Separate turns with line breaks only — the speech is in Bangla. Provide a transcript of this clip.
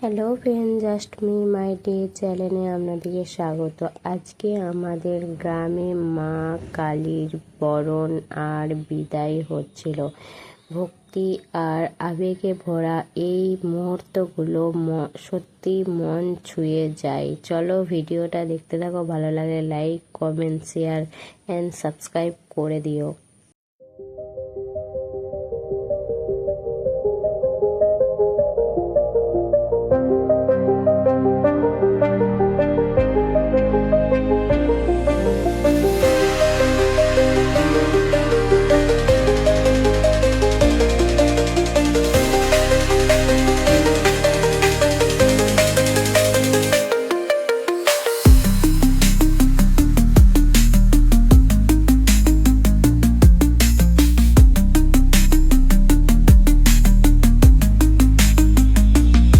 Hello friend, just me my day চ্যানেলে আপনাদেরকে স্বাগত। আজকে আমাদের গ্রামে মা কালীর বরণ আর বিদায় হচ্ছিল। ভক্তি আর আবেগে ভরা এই মুহূর্তগুলো সত্যি মন ছুঁয়ে যায়। চলো ভিডিওটা দেখতে থাকো, ভালো লাগে like comment share and subscribe করে দিও।